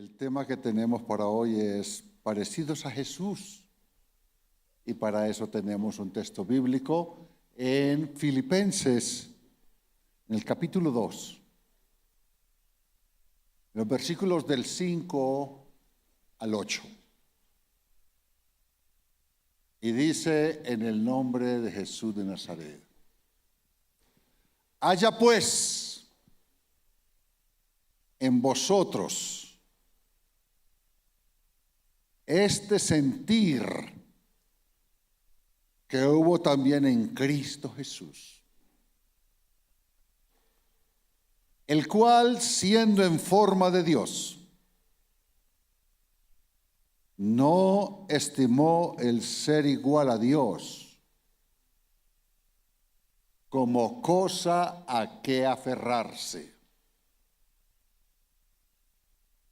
El tema que tenemos para hoy es parecidos a Jesús. Y para eso tenemos un texto bíblico en Filipenses, en el capítulo 2, los versículos del 5 al 8. Y dice: en el nombre de Jesús de Nazaret. Haya pues en vosotros este sentir que hubo también en Cristo Jesús, el cual, siendo en forma de Dios, no estimó el ser igual a Dios como cosa a que aferrarse,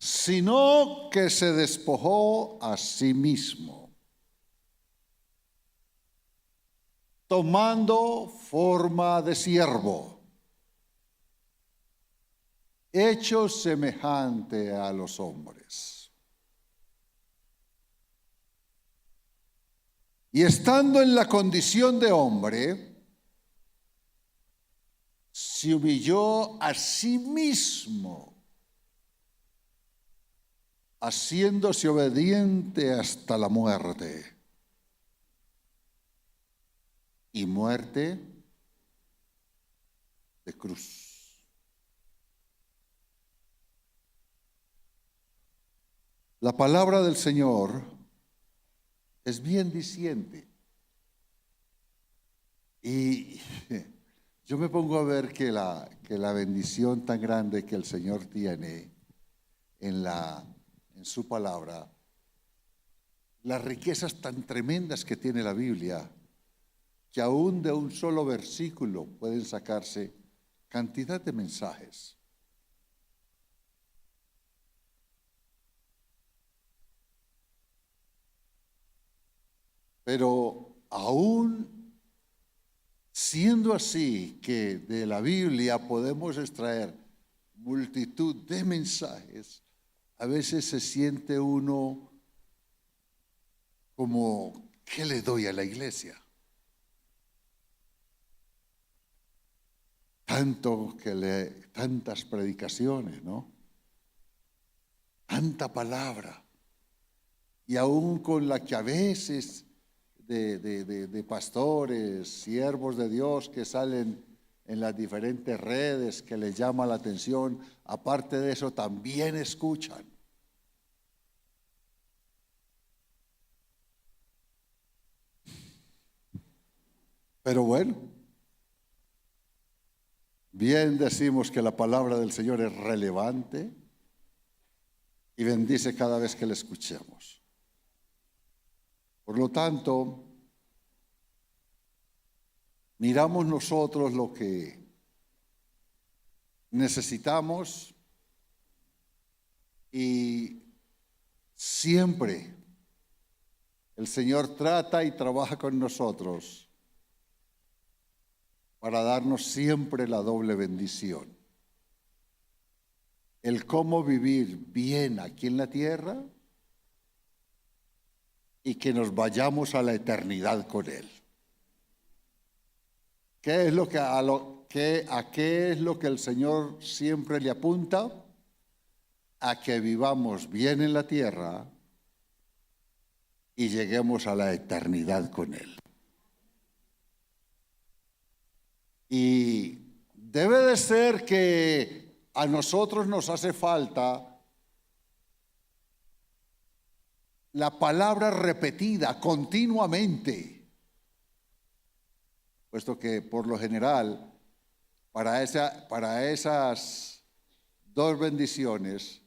sino que se despojó a sí mismo, tomando forma de siervo, hecho semejante a los hombres. Y estando en la condición de hombre, se humilló a sí mismo, haciéndose obediente hasta la muerte, y muerte de cruz. La palabra del Señor es bien diciente. Y yo me pongo a ver que la bendición tan grande que el Señor tiene en su palabra, las riquezas tan tremendas que tiene la Biblia, que aún de un solo versículo pueden sacarse cantidad de mensajes. Pero aún siendo así, que de la Biblia podemos extraer multitud de mensajes, a veces se siente uno como, ¿qué le doy a la iglesia? Tantas predicaciones, ¿no? Tanta palabra. Y aún con la que a veces de pastores, siervos de Dios que salen en las diferentes redes, que les llama la atención, aparte de eso también escuchan. Pero bueno, bien decimos que la palabra del Señor es relevante y bendice cada vez que la escuchemos. Por lo tanto, miramos nosotros lo que necesitamos y siempre el Señor trata y trabaja con nosotros para darnos siempre la doble bendición. El cómo vivir bien aquí en la tierra y que nos vayamos a la eternidad con Él. ¿Qué es lo que a qué es lo que el Señor siempre le apunta? A que vivamos bien en la tierra y lleguemos a la eternidad con Él. Y debe de ser que a nosotros nos hace falta la palabra repetida continuamente, puesto que por lo general para esas dos bendiciones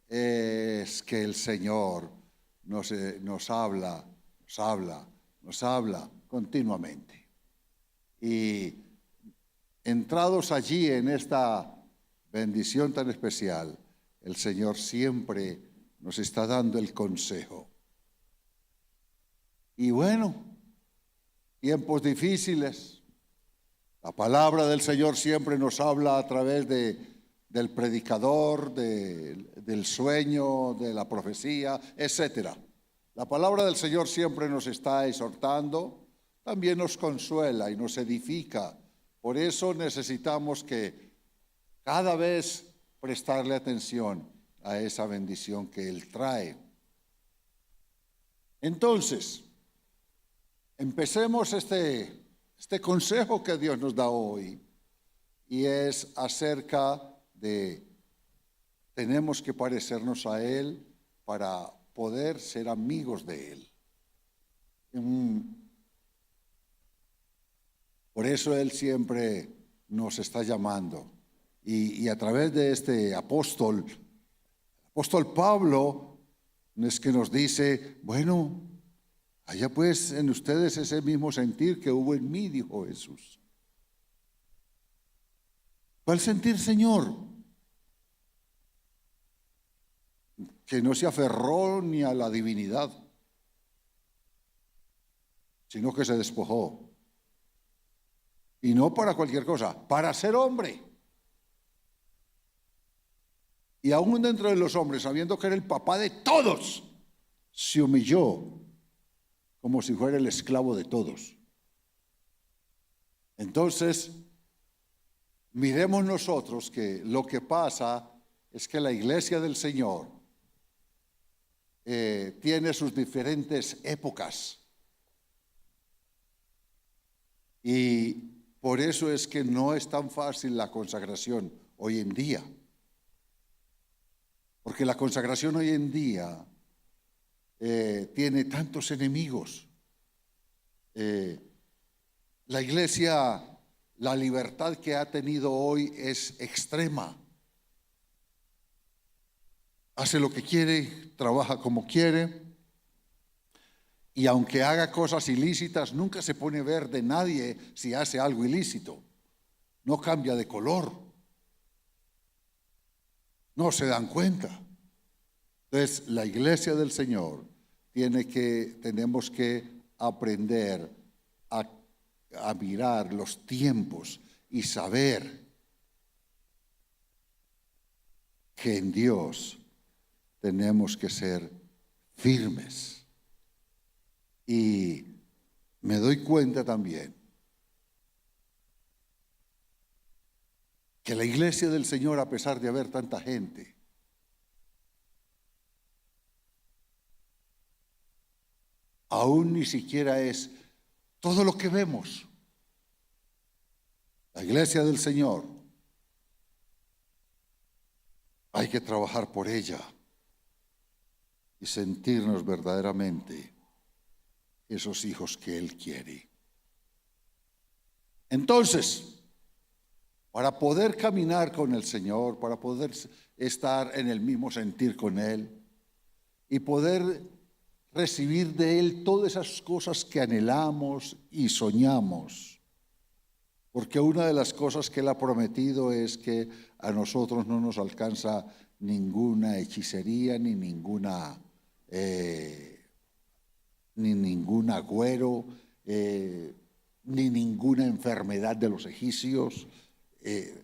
es que el Señor nos habla continuamente. Y entrados allí en esta bendición tan especial, el Señor siempre nos está dando el consejo. Y bueno, tiempos difíciles, la palabra del Señor siempre nos habla a través de del predicador, del sueño, de la profecía, etcétera. La palabra del Señor siempre nos está exhortando, también nos consuela y nos edifica. Por eso necesitamos que cada vez prestarle atención a esa bendición que Él trae. Entonces, empecemos este consejo que Dios nos da hoy, y es acerca de tenemos que parecernos a Él para poder ser amigos de Él. Por eso Él siempre nos está llamando. Y a través de este apóstol Pablo, es que nos dice, bueno, haya pues en ustedes ese mismo sentir que hubo en mí, dijo Jesús. ¿Cuál sentir, Señor? Que no se aferró ni a la divinidad, sino que se despojó. Y no para cualquier cosa, para ser hombre. Y aún dentro de los hombres, sabiendo que era el papá de todos, se humilló como si fuera el esclavo de todos. Entonces, miremos nosotros que lo que pasa es que la iglesia del Señor tiene sus diferentes épocas. Y por eso es que no es tan fácil la consagración hoy en día. Porque la consagración hoy en día tiene tantos enemigos. La iglesia, la libertad que ha tenido hoy es extrema. Hace lo que quiere, trabaja como quiere. Y aunque haga cosas ilícitas, nunca se pone a ver de nadie si hace algo ilícito. No cambia de color. No se dan cuenta. Entonces, la iglesia del Señor tenemos que aprender a mirar los tiempos y saber que en Dios tenemos que ser firmes. Y me doy cuenta también que la iglesia del Señor, a pesar de haber tanta gente, aún ni siquiera es todo lo que vemos. La iglesia del Señor, hay que trabajar por ella y sentirnos verdaderamente esos hijos que Él quiere. Entonces, para poder caminar con el Señor, para poder estar en el mismo sentir con Él y poder recibir de Él todas esas cosas que anhelamos y soñamos, porque una de las cosas que Él ha prometido es que a nosotros no nos alcanza ninguna hechicería ni ningún agüero, ni ninguna enfermedad de los egipcios.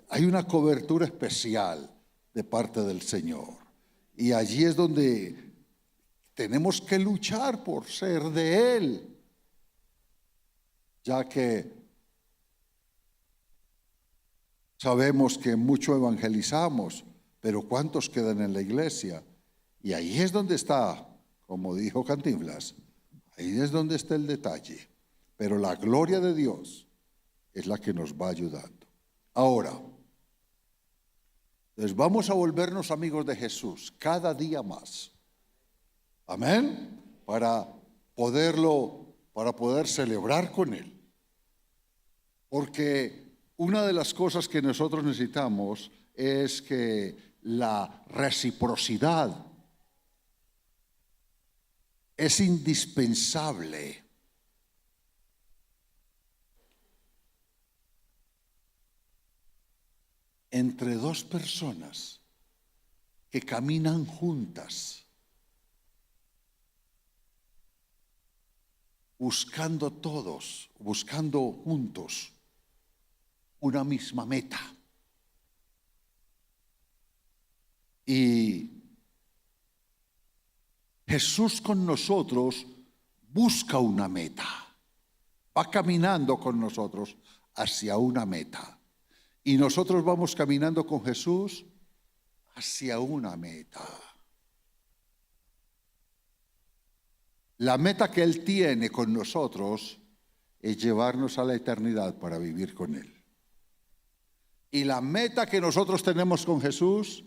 Hay una cobertura especial de parte del Señor, y allí es donde tenemos que luchar por ser de Él, ya que sabemos que mucho evangelizamos, pero ¿cuántos quedan en la iglesia? Y ahí es donde está, como dijo Cantinflas, ahí es donde está el detalle. Pero la gloria de Dios es la que nos va ayudando. Ahora, entonces vamos a volvernos amigos de Jesús cada día más. Amén. Para poder celebrar con Él. Porque una de las cosas que nosotros necesitamos es que la reciprocidad es indispensable. Entre dos personas que caminan juntas, buscando juntos una misma meta. Y Jesús con nosotros busca una meta. Va caminando con nosotros hacia una meta. Y nosotros vamos caminando con Jesús hacia una meta. La meta que Él tiene con nosotros es llevarnos a la eternidad para vivir con Él. Y la meta que nosotros tenemos con Jesús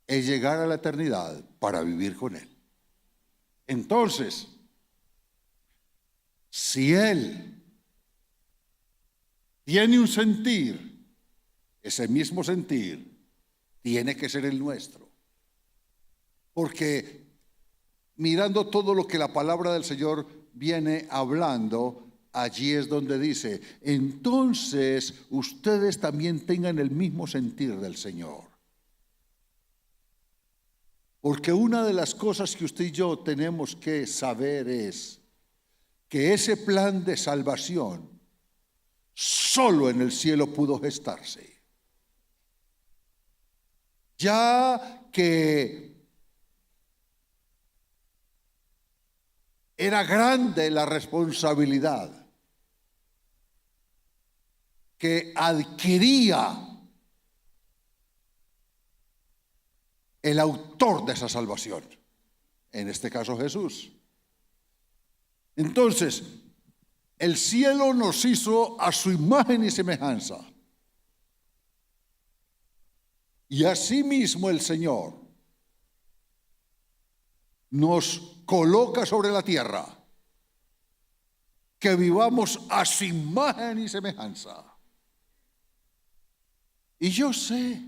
es llegar a la eternidad para vivir con Él. Entonces, si Él tiene un sentir, ese mismo sentir tiene que ser el nuestro. Porque mirando todo lo que la palabra del Señor viene hablando, allí es donde dice, entonces ustedes también tengan el mismo sentir del Señor. Porque una de las cosas que usted y yo tenemos que saber es que ese plan de salvación solo en el cielo pudo gestarse. Ya que era grande la responsabilidad que adquiría el autor de esa salvación, en este caso Jesús. Entonces, el cielo nos hizo a su imagen y semejanza. Y asimismo el Señor nos coloca sobre la tierra que vivamos a su imagen y semejanza. Y yo sé,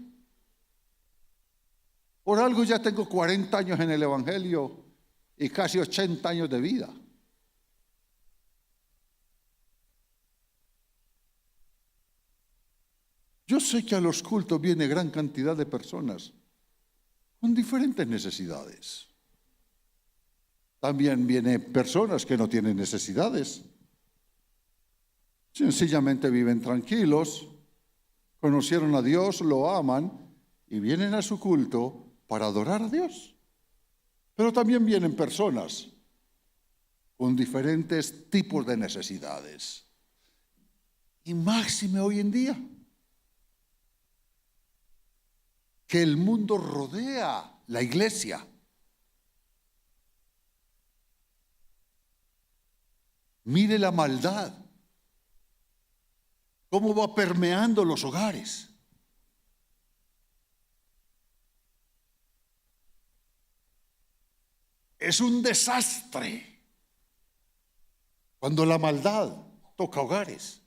por algo ya tengo 40 años en el Evangelio y casi 80 años de vida. Yo sé que a los cultos viene gran cantidad de personas con diferentes necesidades. También vienen personas que no tienen necesidades. Sencillamente viven tranquilos, conocieron a Dios, lo aman y vienen a su culto para adorar a Dios. Pero también vienen personas con diferentes tipos de necesidades. Y máxime hoy en día, que el mundo rodea la iglesia. Mire la maldad, cómo va permeando los hogares. Es un desastre cuando la maldad toca hogares.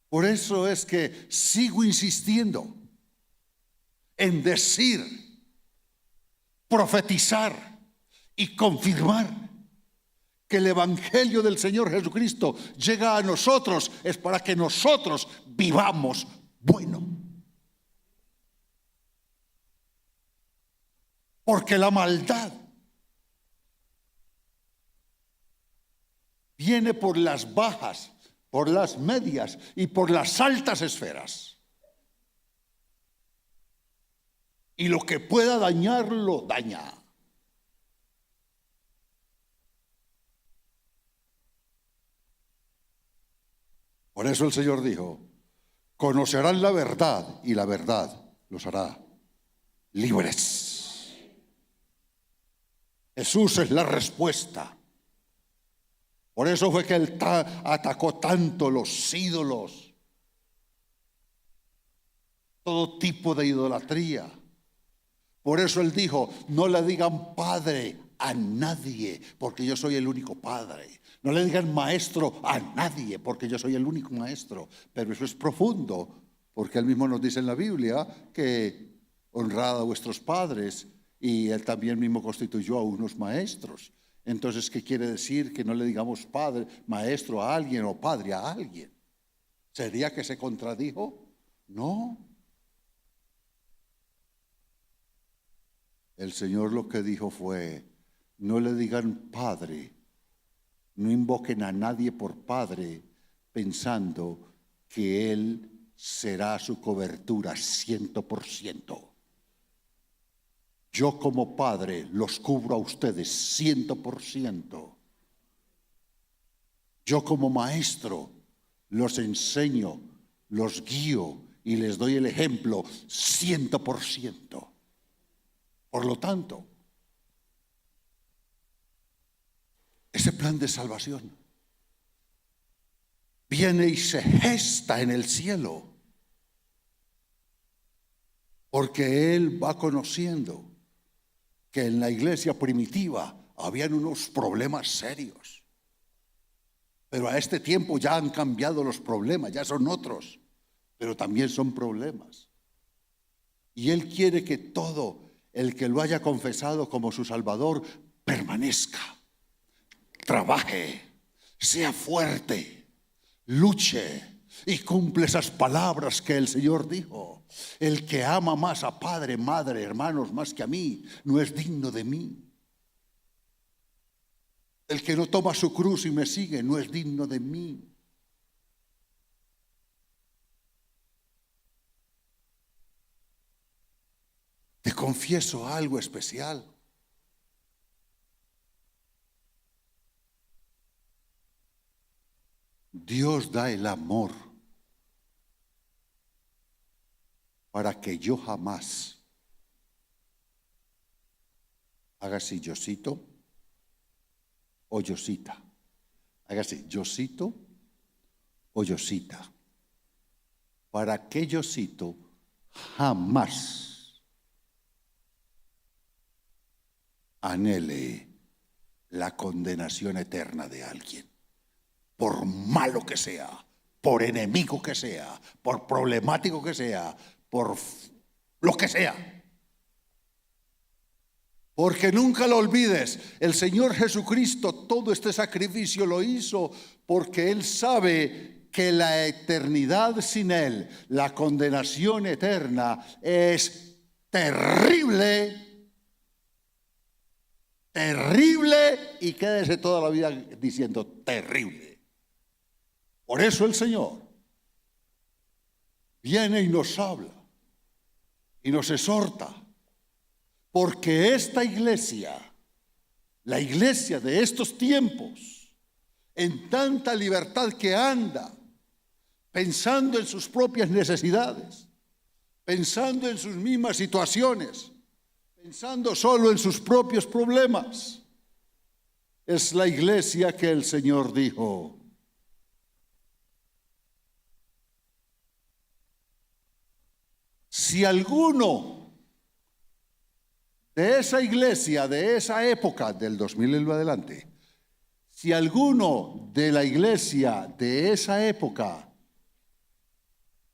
Por eso es que sigo insistiendo en decir, profetizar y confirmar que el Evangelio del Señor Jesucristo llega a nosotros es para que nosotros vivamos bueno. Porque la maldad viene por las bajas, por las medias y por las altas esferas. Y lo que pueda dañarlo, daña. Por eso el Señor dijo, conocerán la verdad y la verdad los hará libres. Jesús es la respuesta. Por eso fue que Él atacó tanto los ídolos, todo tipo de idolatría. Por eso Él dijo, no le digan Padre a nadie, porque yo soy el único Padre. No le digan maestro a nadie, porque yo soy el único maestro. Pero eso es profundo, porque Él mismo nos dice en la Biblia que honrad a vuestros padres, y Él también mismo constituyó a unos maestros. Entonces, ¿qué quiere decir? Que no le digamos padre, maestro a alguien o padre a alguien. ¿Sería que se contradijo? No. El Señor lo que dijo fue, no le digan padre, no invoquen a nadie por padre pensando que Él será su cobertura 100%. Yo como padre los cubro a ustedes 100%. Yo como maestro los enseño, los guío y les doy el ejemplo 100%. Por lo tanto, ese plan de salvación viene y se gesta en el cielo, porque Él va conociendo que en la iglesia primitiva habían unos problemas serios. Pero a este tiempo ya han cambiado los problemas, ya son otros, pero también son problemas. Y Él quiere que todo el que lo haya confesado como su Salvador permanezca, trabaje, sea fuerte, luche y cumple esas palabras que el Señor dijo. El que ama más a padre, madre, hermanos más que a mí, no es digno de mí. El que no toma su cruz y me sigue no es digno de mí. Te confieso algo especial. Dios da el amor para que yo jamás haga así, Yosito o Yosita. Haga así, Yosito o Yosita. Para que Yosito jamás anhele la condenación eterna de alguien, por malo que sea, por enemigo que sea, por problemático que sea, por lo que sea. Porque nunca lo olvides, el Señor Jesucristo todo este sacrificio lo hizo porque Él sabe que la eternidad sin Él, la condenación eterna, es terrible, terrible, y quédese toda la vida diciendo terrible. Por eso el Señor viene y nos habla y nos exhorta, porque esta iglesia, la iglesia de estos tiempos, en tanta libertad que anda, pensando en sus propias necesidades, pensando en sus mismas situaciones, pensando solo en sus propios problemas, es la iglesia que el Señor dijo: si alguno de esa iglesia, de esa época, del 2000 en lo adelante, si alguno de la iglesia de esa época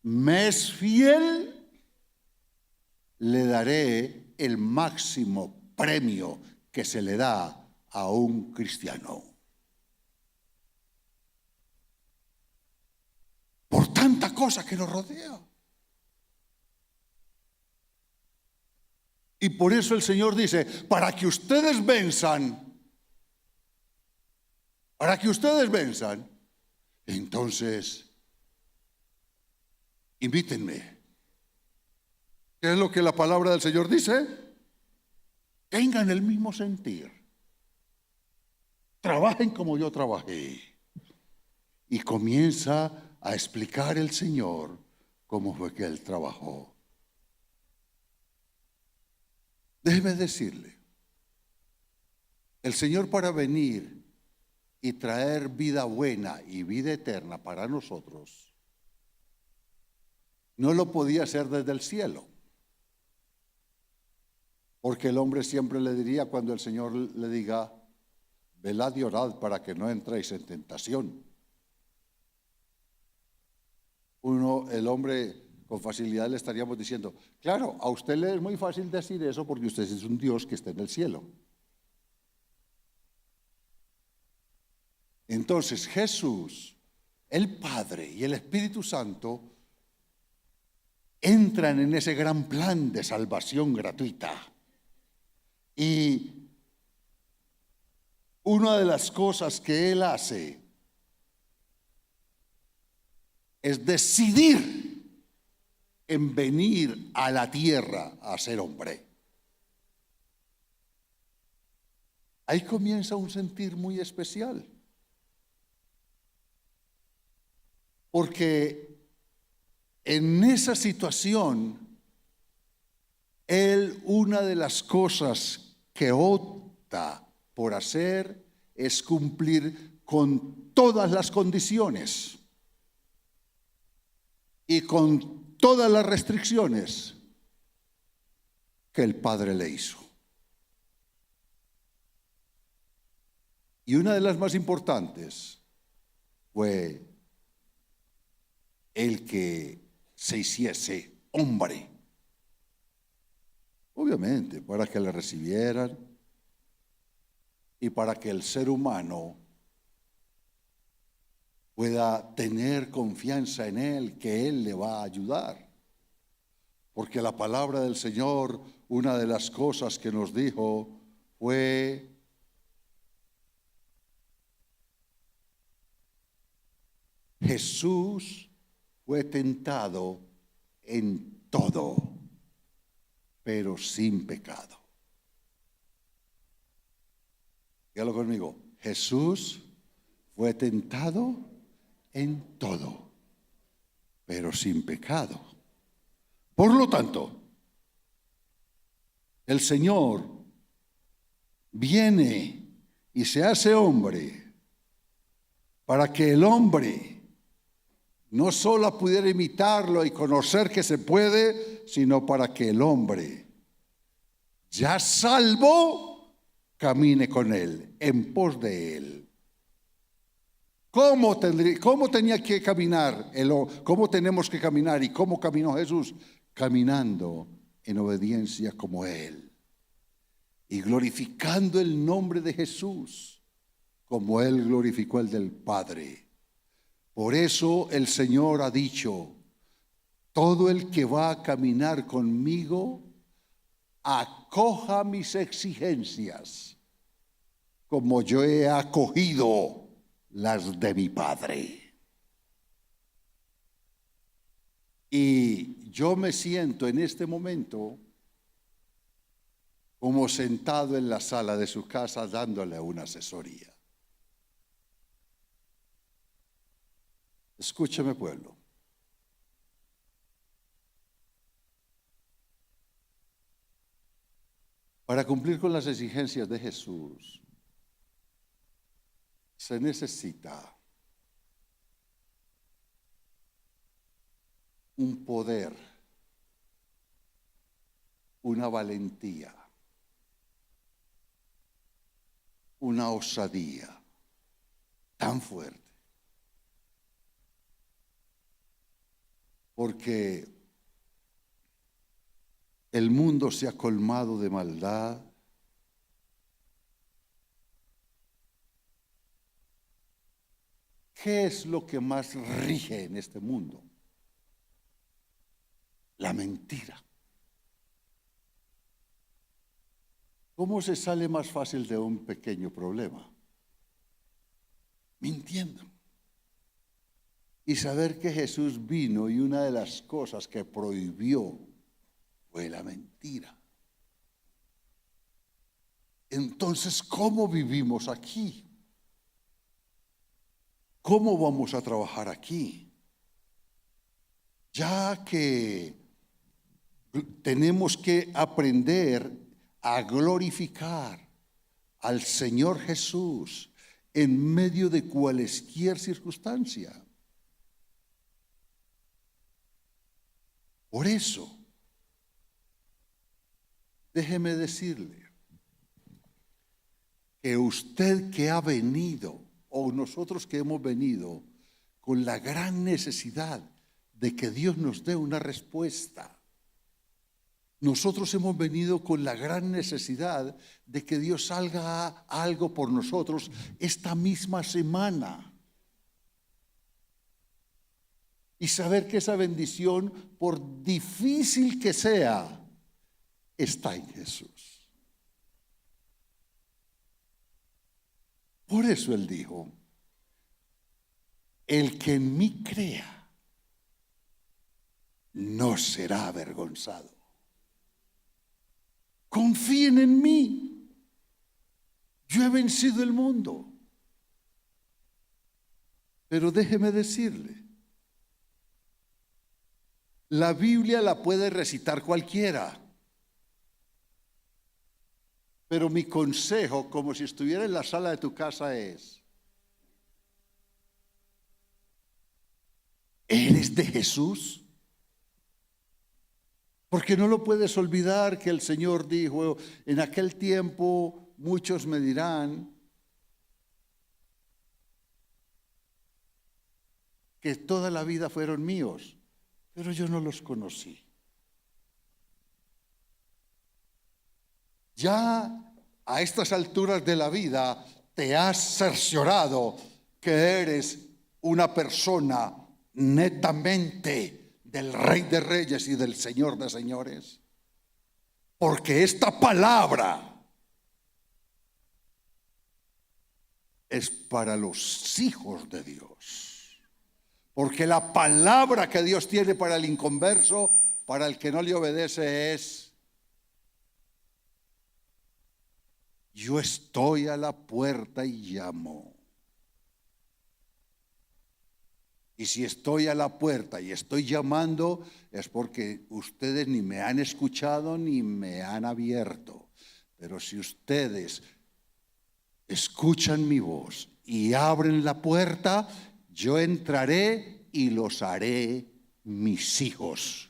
me es fiel, le daré el máximo premio que se le da a un cristiano. Por tanta cosa que nos rodea. Y por eso el Señor dice, para que ustedes venzan, entonces invítenme. ¿Qué es lo que la palabra del Señor dice? Tengan el mismo sentir. Trabajen como yo trabajé. Y comienza a explicar el Señor cómo fue que Él trabajó. Déjeme decirle, el Señor, para venir y traer vida buena y vida eterna para nosotros, no lo podía hacer desde el cielo. Porque el hombre siempre le diría, cuando el Señor le diga, velad y orad para que no entréis en tentación. El hombre con facilidad le estaríamos diciendo, claro, a usted le es muy fácil decir eso porque usted es un Dios que está en el cielo. Entonces Jesús, el Padre y el Espíritu Santo entran en ese gran plan de salvación gratuita. Y una de las cosas que Él hace es decidir en venir a la tierra a ser hombre. Ahí comienza un sentir muy especial. Porque en esa situación, él, una de las cosas que opta por hacer es cumplir con todas las condiciones y con todas las restricciones que el Padre le hizo. Y una de las más importantes fue el que se hiciese hombre. Obviamente, para que le recibieran y para que el ser humano pueda tener confianza en él, que él le va a ayudar. Porque la palabra del Señor, una de las cosas que nos dijo fue: Jesús fue tentado en todo, pero sin pecado. Dígalo conmigo. Jesús fue tentado en todo, pero sin pecado. Por lo tanto, el Señor viene y se hace hombre para que el hombre no solo pudiera imitarlo y conocer que se puede, sino para que el hombre, ya salvo, camine con él, en pos de él. ¿Cómo tenía que caminar? ¿Cómo tenemos que caminar? ¿Y cómo caminó Jesús? Caminando en obediencia como él y glorificando el nombre de Jesús como él glorificó el del Padre. Por eso el Señor ha dicho: todo el que va a caminar conmigo, acoja mis exigencias, como yo he acogido las de mi Padre. Y yo me siento en este momento como sentado en la sala de su casa dándole una asesoría. Escúcheme, pueblo. Para cumplir con las exigencias de Jesús, se necesita un poder, una valentía, una osadía tan fuerte. Porque el mundo se ha colmado de maldad. ¿Qué es lo que más rige en este mundo? La mentira. ¿Cómo se sale más fácil de un pequeño problema? Mintiendo. Y saber que Jesús vino y una de las cosas que prohibió fue la mentira. Entonces, ¿cómo vivimos aquí? ¿Cómo vamos a trabajar aquí? Ya que tenemos que aprender a glorificar al Señor Jesús en medio de cualesquier circunstancia. Por eso, déjeme decirle que usted que ha venido, o nosotros que hemos venido, con la gran necesidad de que Dios nos dé una respuesta. Nosotros hemos venido con la gran necesidad de que Dios haga algo por nosotros esta misma semana. Y saber que esa bendición, por difícil que sea, está en Jesús. Por eso Él dijo: el que en mí crea, no será avergonzado. Confíen en mí. Yo he vencido el mundo. Pero déjeme decirle, la Biblia la puede recitar cualquiera. Pero mi consejo, como si estuviera en la sala de tu casa, es: ¿eres de Jesús? Porque no lo puedes olvidar que el Señor dijo: en aquel tiempo muchos me dirán que toda la vida fueron míos, pero yo no los conocí. Ya a estas alturas de la vida te has cerciorado que eres una persona netamente del Rey de Reyes y del Señor de Señores. Porque esta palabra es para los hijos de Dios. Porque la palabra que Dios tiene para el inconverso, para el que no le obedece, es: yo estoy a la puerta y llamo. Y si estoy a la puerta y estoy llamando, es porque ustedes ni me han escuchado ni me han abierto. Pero si ustedes escuchan mi voz y abren la puerta, yo entraré y los haré mis hijos.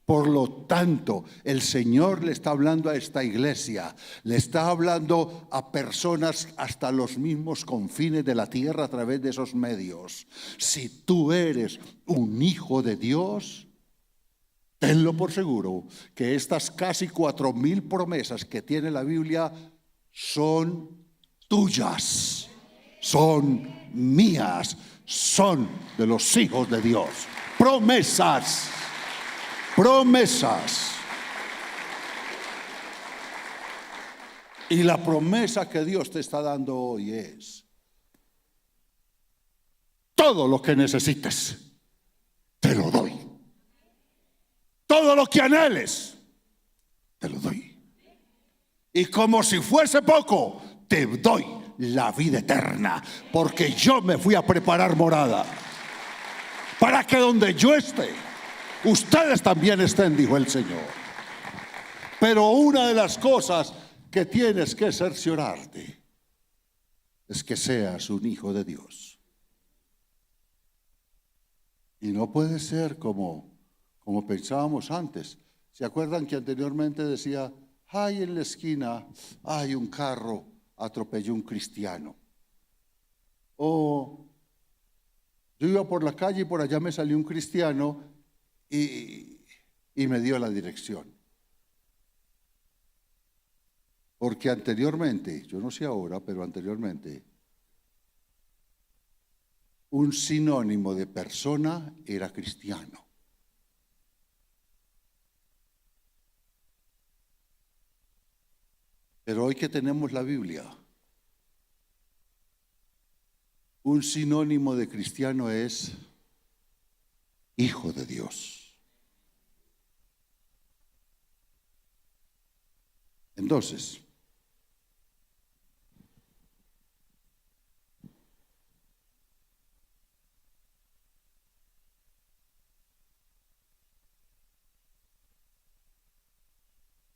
Por lo tanto, el Señor le está hablando a esta iglesia, le está hablando a personas hasta los mismos confines de la tierra a través de esos medios. Si tú eres un hijo de Dios, tenlo por seguro que estas casi 4,000 promesas que tiene la Biblia son tuyas, son mías, son de los hijos de Dios. Promesas. Promesas. Y la promesa que Dios te está dando hoy es: todo lo que necesites, te lo doy. Todo lo que anheles, te lo doy. Y como si fuese poco, te doy la vida eterna, porque yo me fui a preparar morada para que donde yo esté, ustedes también estén, dijo el Señor. Pero una de las cosas que tienes que cerciorarte es que seas un hijo de Dios. Y no puede ser como pensábamos antes. ¿Se acuerdan que anteriormente decía: ay, en la esquina hay un carro, atropelló un cristiano? O yo iba por la calle y por allá me salió un cristiano y me dio la dirección. Porque anteriormente, yo no sé ahora, pero anteriormente, un sinónimo de persona era cristiano. Pero hoy que tenemos la Biblia, un sinónimo de cristiano es hijo de Dios. Entonces,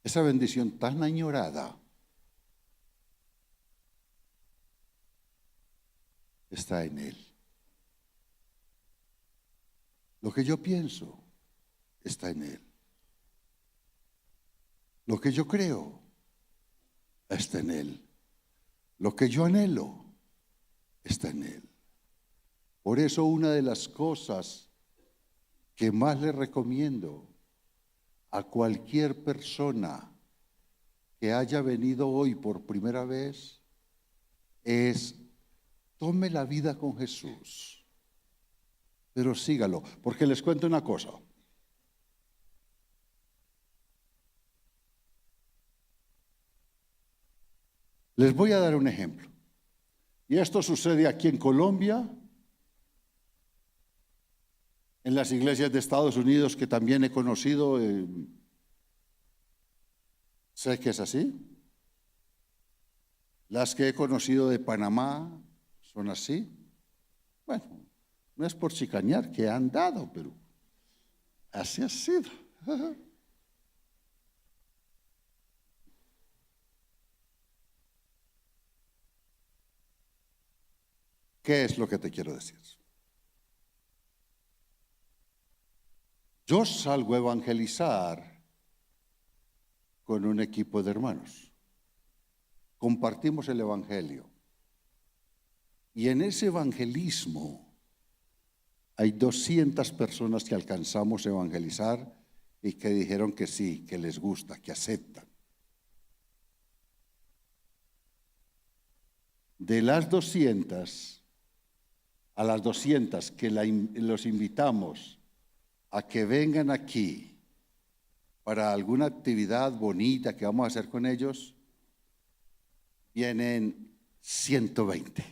esa bendición tan añorada está en Él. Lo que yo pienso está en Él. Lo que yo creo está en Él. Lo que yo anhelo está en Él. Por eso una de las cosas que más le recomiendo a cualquier persona que haya venido hoy por primera vez es: tome la vida con Jesús, pero sígalo. Porque les cuento una cosa. Les voy a dar un ejemplo. Y esto sucede aquí en Colombia en las iglesias de Estados Unidos que también he conocido, sé que es así. Las que he conocido de Panamá son así. Bueno, no es por chicanear que han dado, pero así ha sido. ¿Qué es lo que te quiero decir? Yo salgo a evangelizar con un equipo de hermanos. Compartimos el evangelio. Y en ese evangelismo hay 200 personas que alcanzamos a evangelizar y que dijeron que sí, que les gusta, que aceptan. De las 200, a las 200 que los invitamos a que vengan aquí para alguna actividad bonita que vamos a hacer con ellos, vienen 120.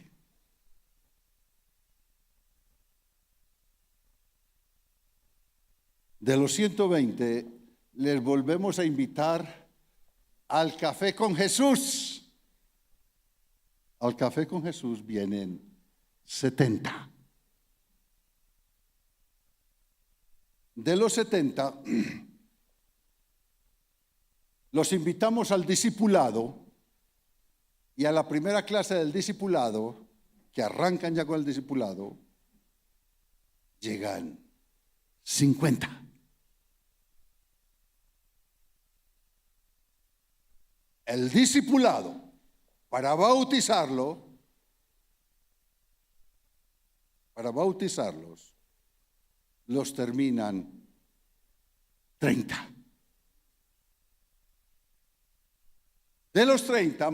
De los 120, les volvemos a invitar al café con Jesús. Al café con Jesús vienen 70. De los 70, los invitamos al discipulado, y a la primera clase del discipulado, que arrancan ya con el discipulado, llegan 50. El discipulado, para bautizarlos, los terminan 30. De los 30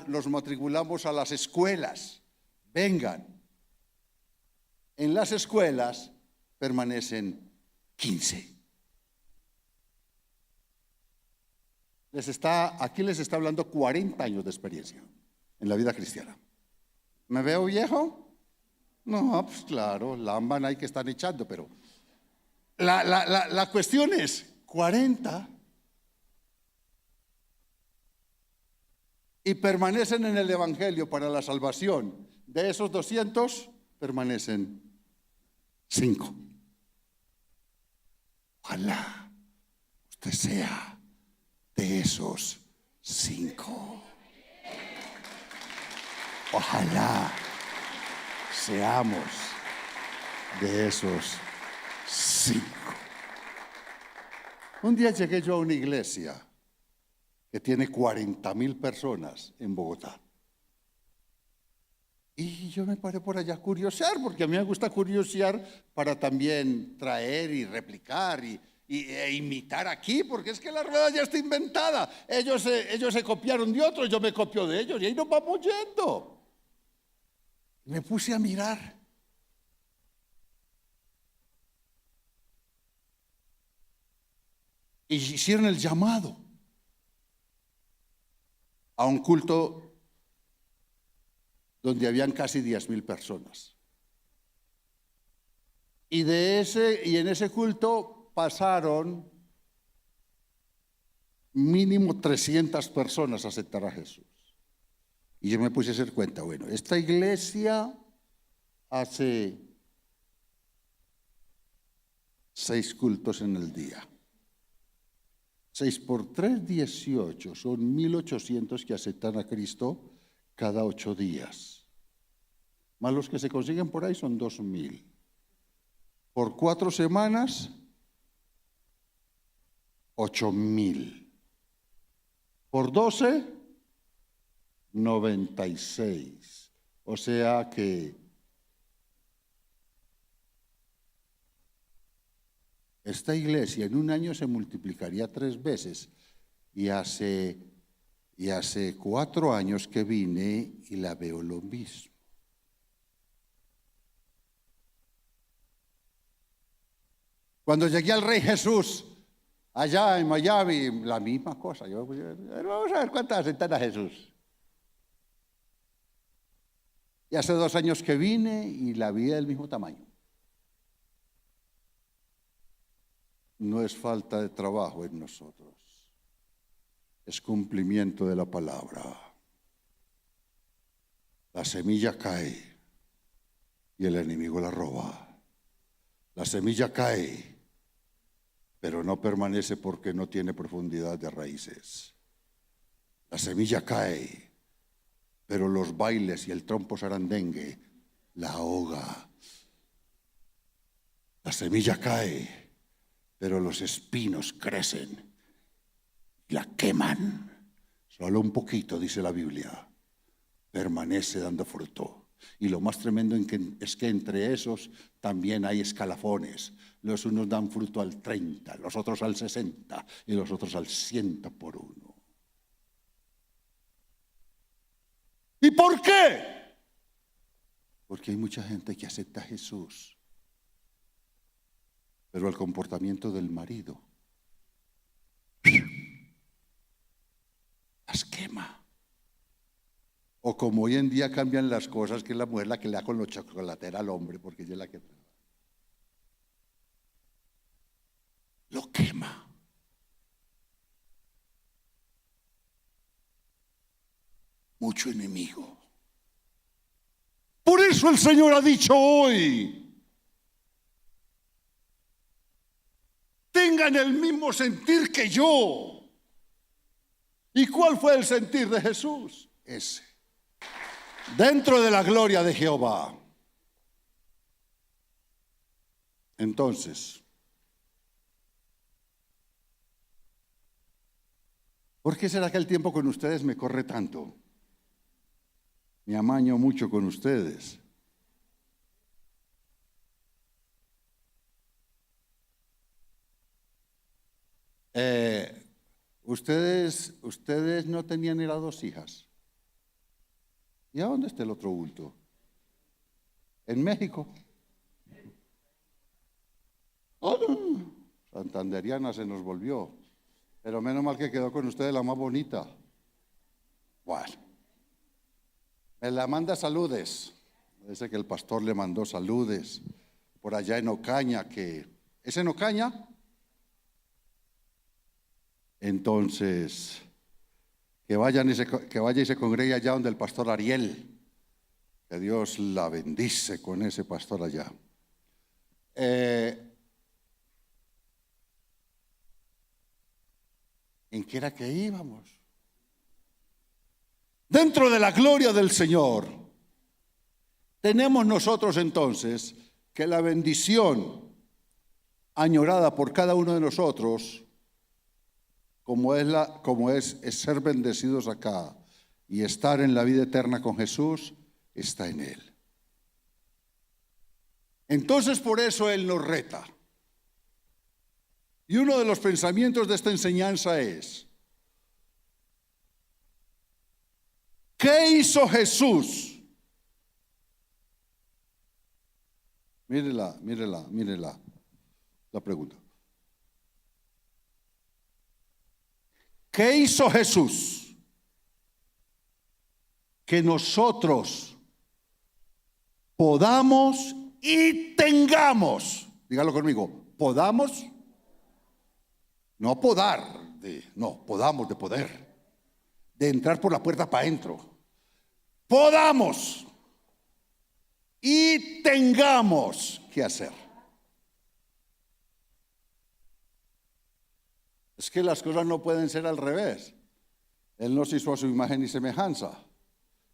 los matriculamos a las escuelas. Vengan. En las escuelas permanecen 15. Aquí les está hablando 40 años de experiencia en la vida cristiana. ¿Me veo viejo? No, pues claro, lámbana hay que estar echando, pero la cuestión es 40 y permanecen en el evangelio para la salvación. De esos 200 permanecen 5. Ojalá usted sea de esos 5. Ojalá seamos de esos 5. Un día llegué yo a una iglesia que tiene 40,000 personas en Bogotá. Y yo me paré por allá a curiosear, porque a mí me gusta curiosear para también traer y replicar e imitar aquí, porque es que la rueda ya está inventada. Ellos se copiaron de otros, yo me copio de ellos, y ahí nos vamos yendo. Me puse a mirar. Y hicieron el llamado a un culto donde habían casi 10,000 personas. Y en ese culto pasaron mínimo 300 personas a aceptar a Jesús. Y yo me puse a hacer cuenta, bueno, esta iglesia hace 6 cultos en el día. 6 por 3, 18, son 1,800 que aceptan a Cristo cada 8 días. Más los que se consiguen por ahí son 2,000. Por 4 semanas, 8,000. Por 12, 96. O sea que esta iglesia en un año se multiplicaría 3 veces. Y hace 4 años que vine y la veo lo mismo. Cuando llegué al Rey Jesús, allá en Miami, la misma cosa. Vamos a ver cuántas aceptan a Jesús. Y hace 2 años que vine y la vi del mismo tamaño. no es falta de trabajo en nosotros, es cumplimiento de la palabra. La semilla cae y el enemigo la roba. La semilla cae, pero no permanece porque no tiene profundidad de raíces. La semilla cae, pero los bailes y el trompo sarandengue la ahoga. La semilla cae, pero los espinos crecen y la queman. Solo un poquito, dice la Biblia, permanece dando fruto. Y lo más tremendo es que entre esos también hay escalafones. Los unos dan fruto al 30, los otros al 60 y los otros al 100 por uno. ¿Y por qué? Porque hay mucha gente que acepta a Jesús, pero el comportamiento del marido las quema. O como hoy en día cambian las cosas, que es la mujer la que le da con los chocolateras al hombre, porque ella es la que lo quema. Mucho enemigo. Por eso el Señor ha dicho hoy: tengan el mismo sentir que yo. ¿Y cuál fue el sentir de Jesús? Ese. Dentro de la gloria de Jehová. Entonces, ¿por qué será que el tiempo con ustedes me corre tanto? Me amaño mucho con ustedes. Ustedes no tenían ni las 2 hijas. ¿Y a dónde está el otro bulto? En México. Oh, no. Santanderiana se nos volvió. Pero menos mal que quedó con ustedes la más bonita. Bueno. Me la manda saludes. Dice que el pastor le mandó saludes por allá en Ocaña. ¿Es en Ocaña? Entonces, que vaya y se congregue allá donde el pastor Ariel. Que Dios la bendice con ese pastor allá. ¿En qué era que íbamos? Dentro de la gloria del Señor, tenemos nosotros entonces que la bendición añorada por cada uno de nosotros, como es ser bendecidos acá y estar en la vida eterna con Jesús, está en Él. Entonces por eso Él nos reta. Y uno de los pensamientos de esta enseñanza es: ¿qué hizo Jesús? Mírela la pregunta. ¿Qué hizo Jesús que nosotros podamos y tengamos? Dígalo conmigo, podamos, no podar, podamos de poder, de entrar por la puerta para adentro. Podamos y tengamos que hacer. Es que las cosas no pueden ser al revés. Él nos hizo a su imagen y semejanza.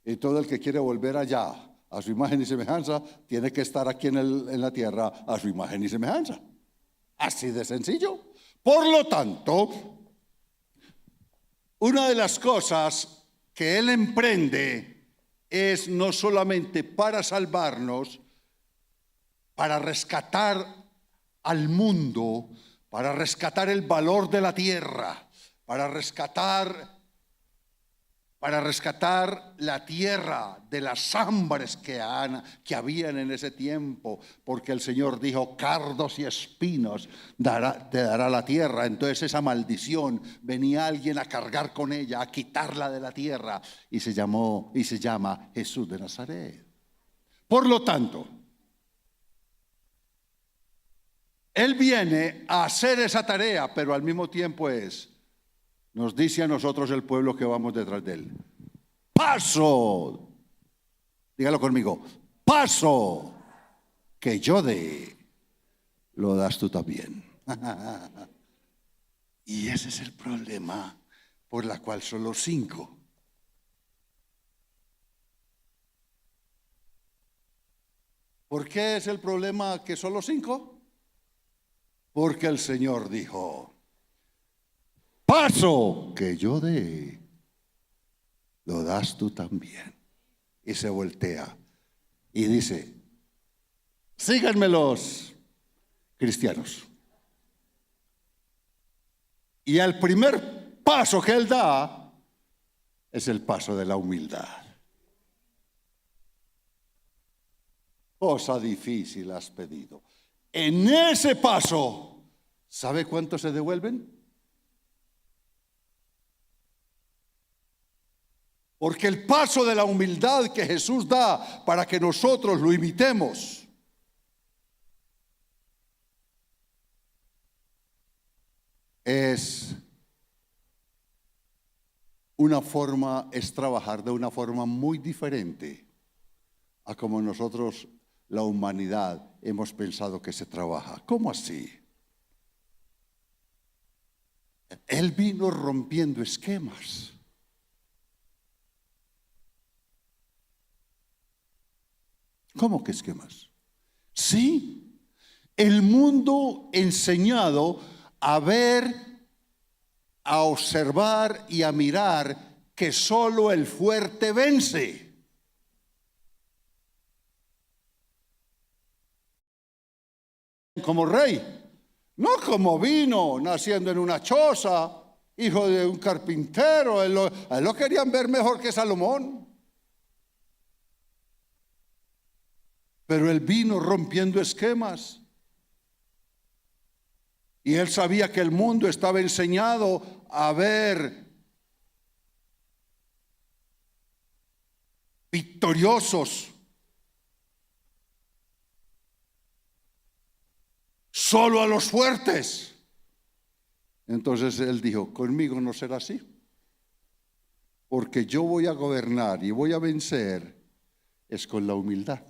Y todo el que quiere volver allá a su imagen y semejanza tiene que estar aquí en la tierra a su imagen y semejanza. Así de sencillo. Por lo tanto, una de las cosas que Él emprende es no solamente para salvarnos, para rescatar al mundo, para rescatar el valor de la tierra, para rescatar la tierra de las hambres que habían en ese tiempo, porque el Señor dijo: cardos y espinos te dará la tierra. Entonces esa maldición venía alguien a cargar con ella, a quitarla de la tierra, y se llama Jesús de Nazaret. Por lo tanto, Él viene a hacer esa tarea, pero al mismo tiempo nos dice a nosotros el pueblo que vamos detrás de él: paso, dígalo conmigo, paso que yo dé, lo das tú también. Y ese es el problema por la cual son los 5. ¿Por qué es el problema que son los 5? Porque el Señor dijo: paso que yo dé, lo das tú también. Y se voltea y dice: síganme los cristianos. Y el primer paso que él da es el paso de la humildad. Cosa difícil has pedido. En ese paso, ¿sabe cuántos se devuelven? Porque el paso de la humildad que Jesús da para que nosotros lo imitemos es trabajar de una forma muy diferente a como nosotros, la humanidad, hemos pensado que se trabaja. ¿Cómo así? Él vino rompiendo esquemas. ¿Cómo que esquemas? Sí, el mundo enseñado a ver, a observar y a mirar que solo el fuerte vence. Como rey, no como vino naciendo en una choza, hijo de un carpintero. A él lo querían ver mejor que Salomón. Pero él vino rompiendo esquemas. Y él sabía que el mundo estaba enseñado a ver victoriosos solo a los fuertes. Entonces él dijo: conmigo no será así, porque yo voy a gobernar y voy a vencer es con la humildad.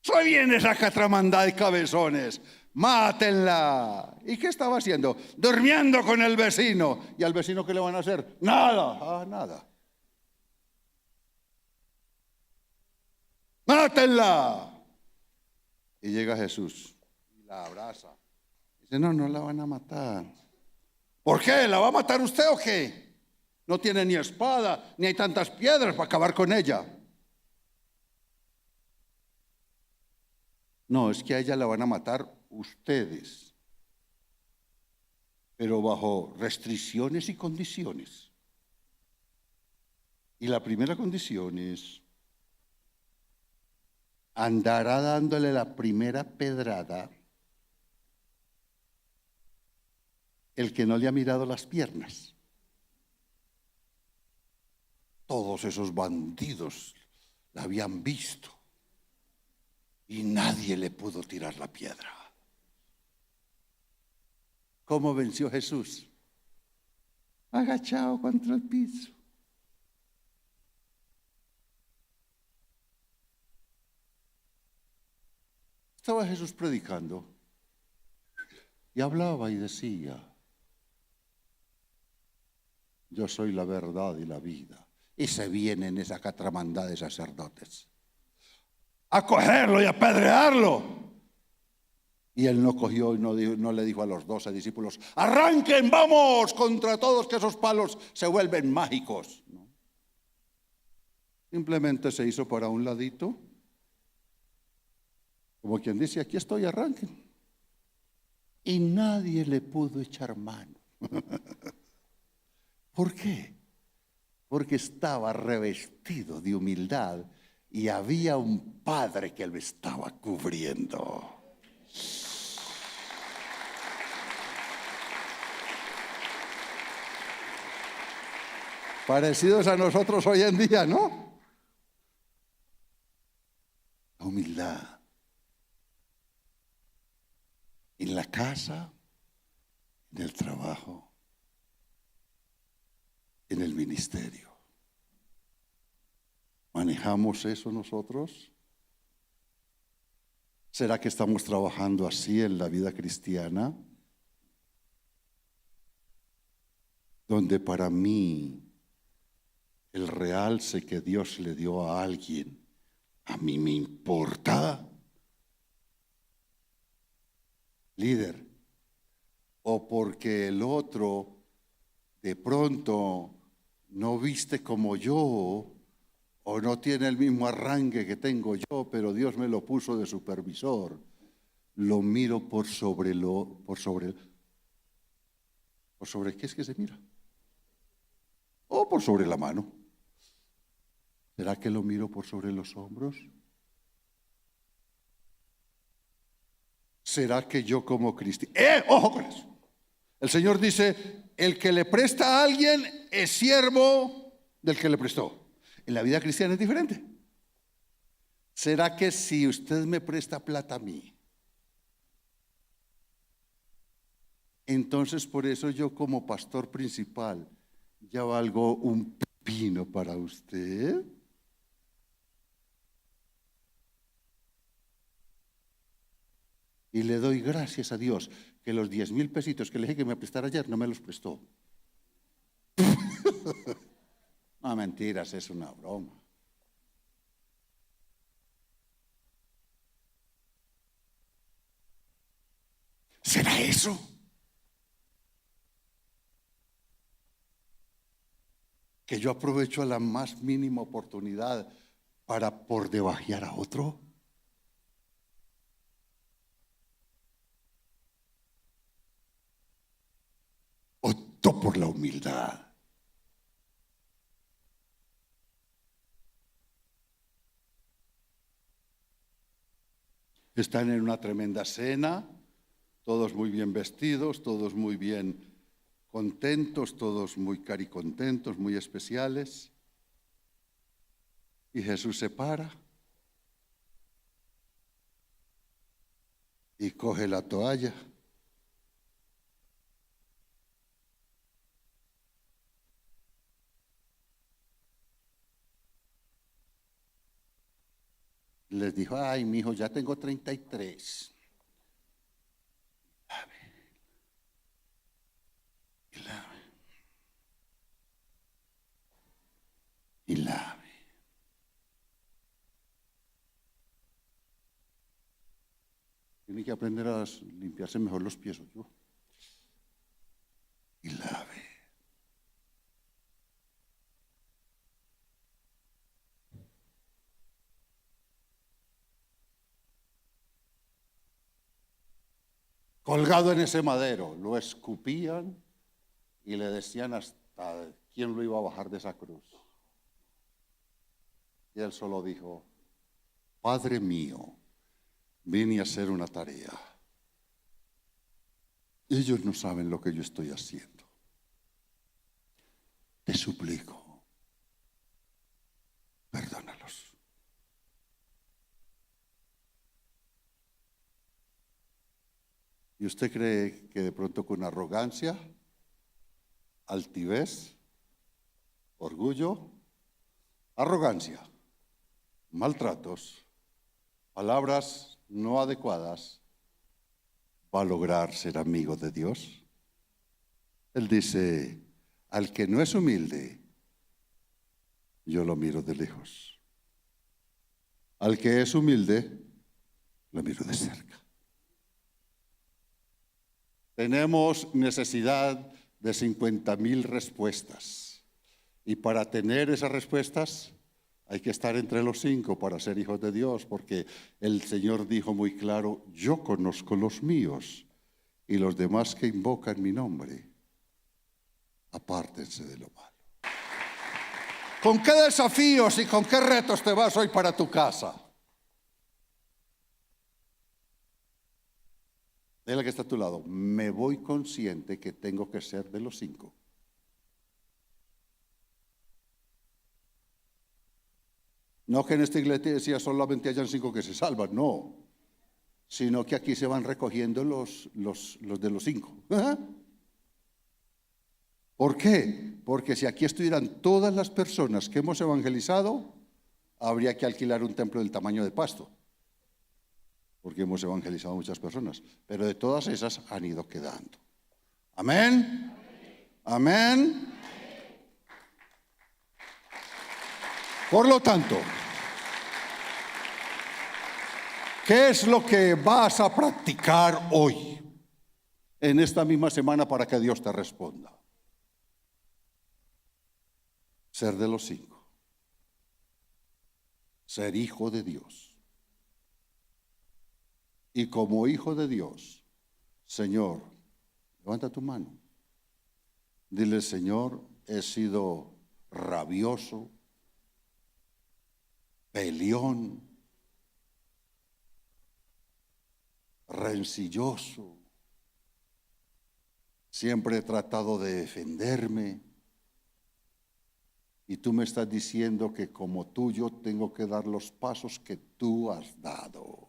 Soy bien esa catramandá de cabezones, mátenla. ¿Y qué estaba haciendo? Durmiendo con el vecino. ¿Y al vecino qué le van a hacer? Nada, nada. ¡Mátenla! Y llega Jesús y la abraza. Dice: no, no la van a matar. ¿Por qué? ¿La va a matar usted o qué? No tiene ni espada, ni hay tantas piedras para acabar con ella. No, es que a ella la van a matar ustedes, pero bajo restricciones y condiciones. Y la primera condición es: andará dándole la primera pedrada el que no le ha mirado las piernas. Todos esos bandidos la habían visto y nadie le pudo tirar la piedra. ¿Cómo venció Jesús? Agachado contra el piso. Estaba Jesús predicando y hablaba y decía: yo soy la verdad y la vida. Y se vienen esa catramandá de sacerdotes a cogerlo y a apedrearlo. Y él no cogió y no le dijo a los 12 discípulos: arranquen, vamos contra todos, que esos palos se vuelven mágicos. ¿No? Simplemente se hizo para un ladito, como quien dice: aquí estoy, arranquen. Y nadie le pudo echar mano. ¿Por qué? Porque estaba revestido de humildad y había un Padre que lo estaba cubriendo. Parecidos a nosotros hoy en día, ¿no? La en el trabajo, en el ministerio. ¿Manejamos eso nosotros? ¿Será que estamos trabajando así en la vida cristiana? Donde para mí el realce que Dios le dio a alguien, a mí me importa. Líder, o porque el otro de pronto no viste como yo, o no tiene el mismo arranque que tengo yo, pero Dios me lo puso de supervisor, lo miro por sobre ¿qué es que se mira? O por sobre la mano. ¿Será que lo miro por sobre los hombros? ¿Será que yo como cristiano? ¡Ojo con eso! El Señor dice, el que le presta a alguien es siervo del que le prestó. En la vida cristiana es diferente. ¿Será que si usted me presta plata a mí, entonces por eso yo como pastor principal ya valgo un pepino para usted? Y le doy gracias a Dios que los 10,000 pesitos que le dije que me prestara ayer no me los prestó. No, mentiras, es una broma. ¿Será eso? Que yo aprovecho a la más mínima oportunidad para por debajear a otro. Opto por la humildad. Están en una tremenda cena, todos muy bien vestidos, todos muy bien contentos, todos muy caricontentos, muy especiales. Y Jesús se para y coge la toalla. Les dijo, ay, mi hijo, ya tengo 33. Y lave. Y lave. Tiene que aprender a limpiarse mejor los pies, yo. Y lave. Colgado en ese madero, lo escupían y le decían hasta quién lo iba a bajar de esa cruz. Y él solo dijo, Padre mío, vine a hacer una tarea. Ellos no saben lo que yo estoy haciendo. Te suplico, perdónalos. ¿Y usted cree que de pronto con arrogancia, altivez, orgullo, arrogancia, maltratos, palabras no adecuadas, va a lograr ser amigo de Dios? Él dice, al que no es humilde, yo lo miro de lejos. Al que es humilde, lo miro de cerca. Tenemos necesidad de 50,000 respuestas. Y para tener esas respuestas hay que estar entre los 5 para ser hijos de Dios, porque el Señor dijo muy claro, yo conozco los míos y los demás que invocan mi nombre, apártense de lo malo. ¿Con qué desafíos y con qué retos te vas hoy para tu casa? Dile que está a tu lado, me voy consciente que tengo que ser de los 5. No que en esta iglesia solamente hayan 5 que se salvan, no. Sino que aquí se van recogiendo los de los 5. ¿Por qué? Porque si aquí estuvieran todas las personas que hemos evangelizado, habría que alquilar un templo del tamaño de Pasto, porque hemos evangelizado a muchas personas, pero de todas esas han ido quedando. Amén. Amén. Por lo tanto, ¿qué es lo que vas a practicar hoy, en esta misma semana, para que Dios te responda? Ser de los 5. Ser hijo de Dios. Y como hijo de Dios, Señor, levanta tu mano. Dile: Señor, he sido rabioso, peleón, rencilloso. Siempre he tratado de defenderme. Y tú me estás diciendo que como tú yo tengo que dar los pasos que tú has dado.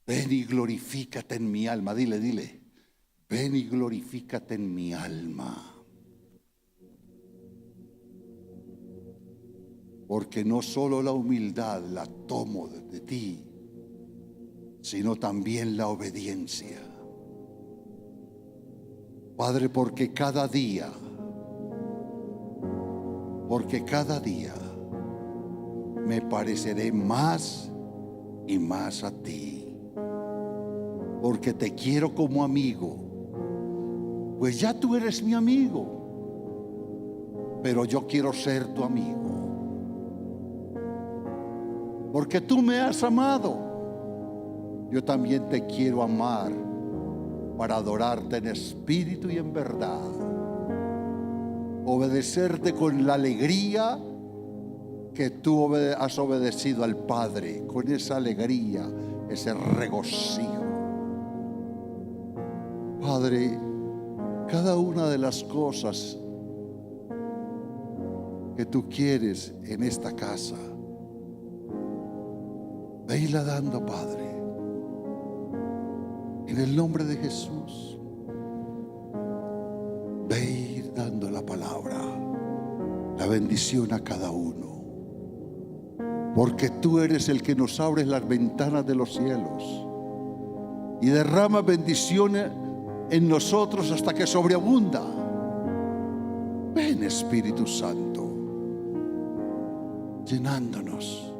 Ven y glorifícate en mi alma. Dile, dile. Ven y glorifícate en mi alma. Porque no solo la humildad la tomo de ti, sino también la obediencia. Padre, porque cada día me pareceré más y más a ti, porque te quiero como amigo. Pues ya tú eres mi amigo, pero yo quiero ser tu amigo, porque tú me has amado. Yo también te quiero amar, para adorarte en espíritu y en verdad, obedecerte con la alegría que tú has obedecido al Padre, con esa alegría, ese regocijo. Padre, cada una de las cosas que tú quieres en esta casa, veila dando, Padre. En el nombre de Jesús, ve ir dando la palabra, la bendición a cada uno, porque tú eres el que nos abres las ventanas de los cielos y derrama bendiciones en nosotros hasta que sobreabunda. Ven, Espíritu Santo, llenándonos.